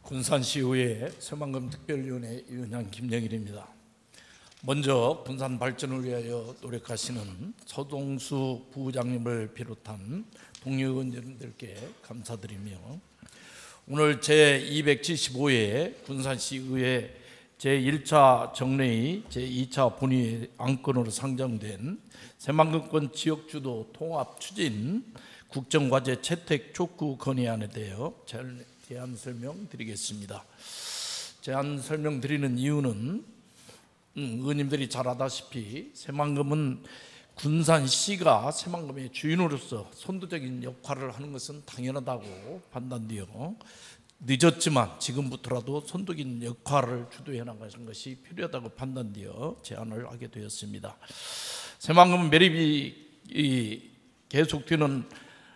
군산시의회 새만금특별위원회 위원장 김영일입니다. 먼저 군산 발전을 위하여 노력하시는 서동수 부부장님을 비롯한 동료 의원님들께 감사드리며, 오늘 제275회 군산시의회 제1차 정례의 제2차 본회의 안건으로 상정된 새만금권 지역주도 통합 추진 국정과제 채택 촉구 건의안에 대하여 제안 설명드리겠습니다. 제안 설명드리는 이유는 의원님들이 잘 아다시피 새만금은 군산시가 새만금의 주인으로서 선도적인 역할을 하는 것은 당연하다고 판단되어 늦었지만 지금부터라도 선도적인 역할을 주도해 나가는 것이 필요하다고 판단되어 제안을 하게 되었습니다. 새만금은 매립이 계속되는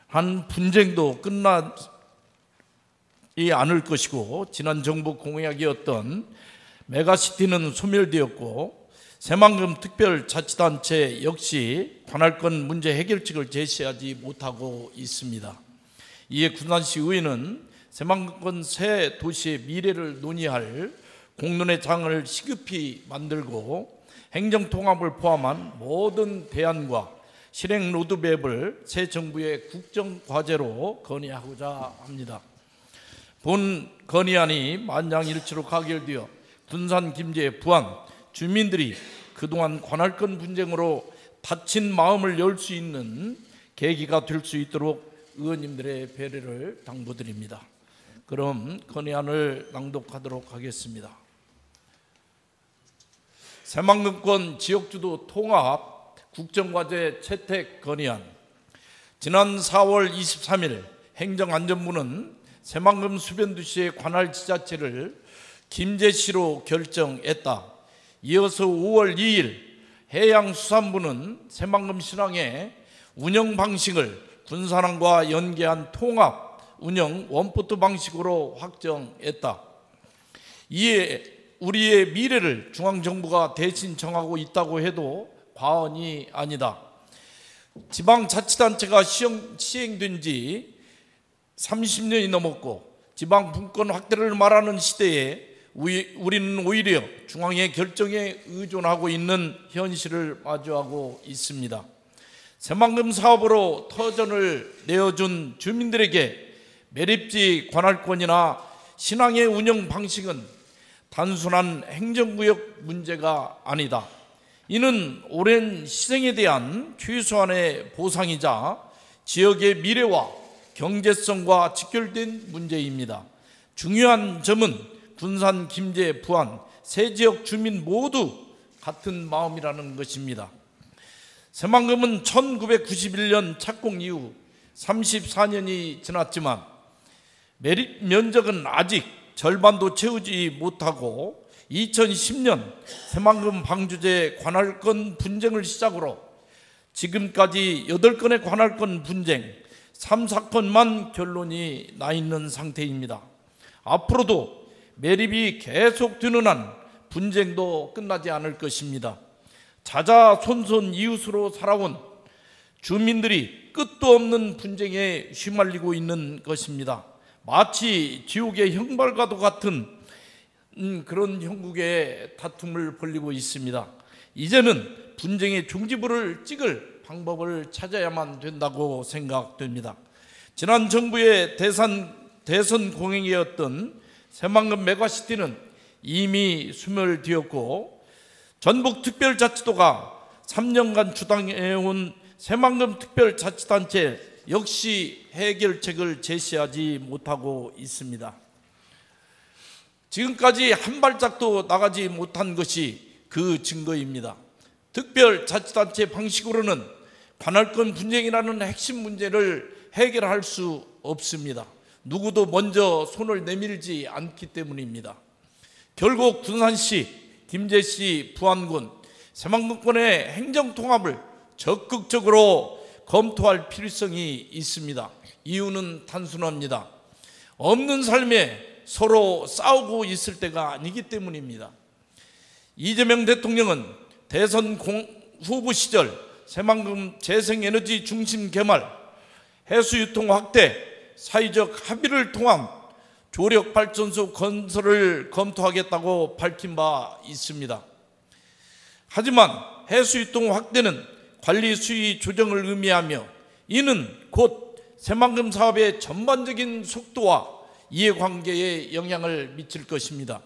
한 분쟁도 끝나지 않을 것이고, 지난 정부 공약이었던 메가시티는 소멸되었고, 새만금 특별자치단체 역시 관할권 문제 해결책을 제시하지 못하고 있습니다. 이에 군산시의회는 새만금권 새 도시의 미래를 논의할 공론의 장을 시급히 만들고 행정통합을 포함한 모든 대안과 실행 로드맵을 새 정부의 국정과제로 건의하고자 합니다. 본 건의안이 만장일치로 가결되어 군산, 김제, 부안 주민들이 그동안 관할권 분쟁으로 다친 마음을 열 수 있는 계기가 될 수 있도록 의원님들의 배려를 당부드립니다. 그럼 건의안을 낭독하도록 하겠습니다. 새만금권 지역주도 통합 국정과제 채택 건의안. 지난 4월 23일 행정안전부는 새만금 수변도시의 관할 지자체를 김제시로 결정했다. 이어서 5월 2일 해양수산부는 새만금 신항의 운영 방식을 군산항과 연계한 통합 운영 원포트 방식으로 확정했다. 이에 우리의 미래를 중앙정부가 대신 정하고 있다고 해도 과언이 아니다. 지방자치단체가 시행된 지 30년이 넘었고 지방 분권 확대를 말하는 시대에 우리는 오히려 중앙의 결정에 의존하고 있는 현실을 마주하고 있습니다. 새만금 사업으로 터전을 내어준 주민들에게 매립지 관할권이나 신항의 운영 방식은 단순한 행정구역 문제가 아니다. 이는 오랜 희생에 대한 최소한의 보상이자 지역의 미래와 경제성과 직결된 문제입니다. 중요한 점은 군산, 김제, 부안 세 지역 주민 모두 같은 마음이라는 것입니다. 새만금은 1991년 착공 이후 34년이 지났지만 매립 면적은 아직 절반도 채우지 못하고 2010년 새만금 방주제 관할권 분쟁을 시작으로 지금까지 8건의 관할권 분쟁 3, 4건만 결론이 나 있는 상태입니다. 앞으로도 매립이 계속되는 한 분쟁도 끝나지 않을 것입니다. 자자손손 이웃으로 살아온 주민들이 끝도 없는 분쟁에 휘말리고 있는 것입니다. 마치 지옥의 형벌과도 같은 그런 형국의 다툼을 벌이고 있습니다. 이제는 분쟁의 종지부를 찍을 방법을 찾아야만 된다고 생각됩니다. 지난 정부의 대선 공약이었던 새만금 메가시티는 이미 소멸되었고, 전북특별자치도가 3년간 주당해온 새만금 특별자치단체 역시 해결책을 제시하지 못하고 있습니다. 지금까지 한 발짝도 나가지 못한 것이 그 증거입니다. 특별자치단체 방식으로는 관할권 분쟁이라는 핵심 문제를 해결할 수 없습니다. 누구도 먼저 손을 내밀지 않기 때문입니다. 결국 군산시, 김제시, 부안군, 새만금권의 행정통합을 적극적으로 검토할 필요성이 있습니다. 이유는 단순합니다. 없는 삶에 서로 싸우고 있을 때가 아니기 때문입니다. 이재명 대통령은 대선 후보 시절 새만금 재생에너지 중심 개발, 해수유통 확대, 사회적 합의를 통한 조력발전소 건설을 검토하겠다고 밝힌 바 있습니다. 하지만 해수유통 확대는 관리 수위 조정을 의미하며 이는 곧 새만금 사업의 전반적인 속도와 이해관계에 영향을 미칠 것입니다.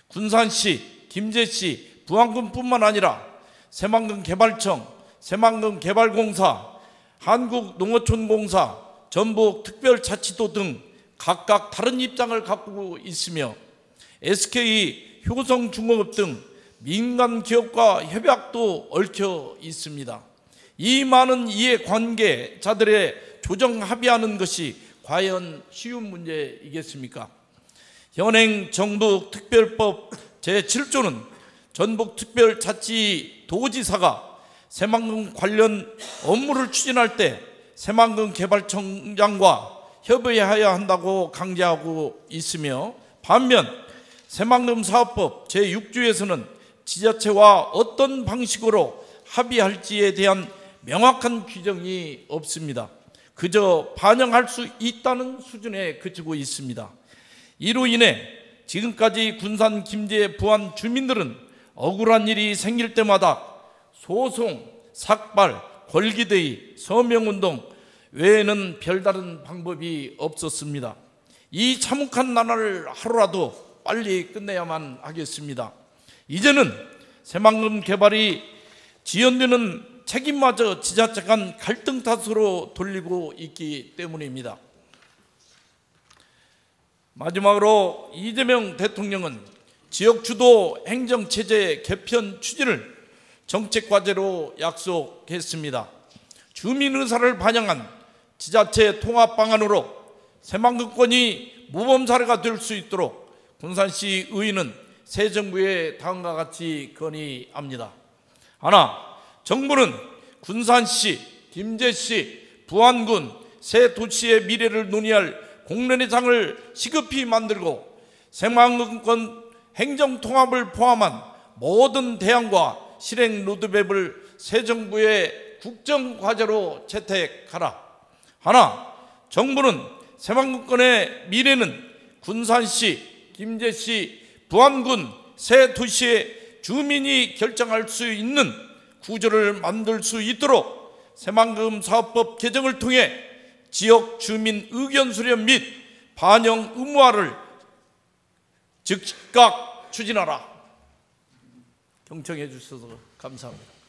군산시, 김제시, 부안군뿐만 아니라 새만금개발청, 새만금개발공사, 한국농어촌공사, 전북특별자치도 등 각각 다른 입장을 갖고 있으며 SK, 효성중공업 등 민간 기업과 협약도 얽혀 있습니다. 이 많은 이해관계자들의 조정 합의하는 것이 과연 쉬운 문제이겠습니까? 현행 전북특별법 제7조는 전북특별자치도지사가 새만금 관련 업무를 추진할 때 새만금개발청장과 협의해야 한다고 강제하고 있으며, 반면 새만금사업법 제6조에서는 지자체와 어떤 방식으로 합의할지에 대한 명확한 규정이 없습니다. 그저 반영할 수 있다는 수준에 그치고 있습니다. 이로 인해 지금까지 군산, 김제, 부안 주민들은 억울한 일이 생길 때마다 소송, 삭발, 걸기대의, 서명운동 외에는 별다른 방법이 없었습니다. 이 참혹한 나날을 하루라도 빨리 끝내야만 하겠습니다. 이제는 새만금 개발이 지연되는 책임마저 지자체 간 갈등 탓으로 돌리고 있기 때문입니다. 마지막으로 이재명 대통령은 지역주도 행정체제 개편 추진을 정책과제로 약속했습니다. 주민 의사를 반영한 지자체 통합 방안으로 새만금권이 모범 사례가 될 수 있도록 군산시 의회는 새 정부에 다음과 같이 건의합니다. 하나, 정부는 군산시, 김제시, 부안군 세 도시의 미래를 논의할 공론의 장을 시급히 만들고 새만금권 행정통합을 포함한 모든 대안과 실행 로드맵을 새 정부의 국정과제로 채택하라. 하나, 정부는 새만금권의 미래는 군산시, 김제시, 부안군 세 도시의 주민이 결정할 수 있는 구조를 만들 수 있도록 새만금 사업법 개정을 통해 지역 주민 의견 수렴 및 반영 의무화를 즉각 추진하라. 경청해 주셔서 감사합니다.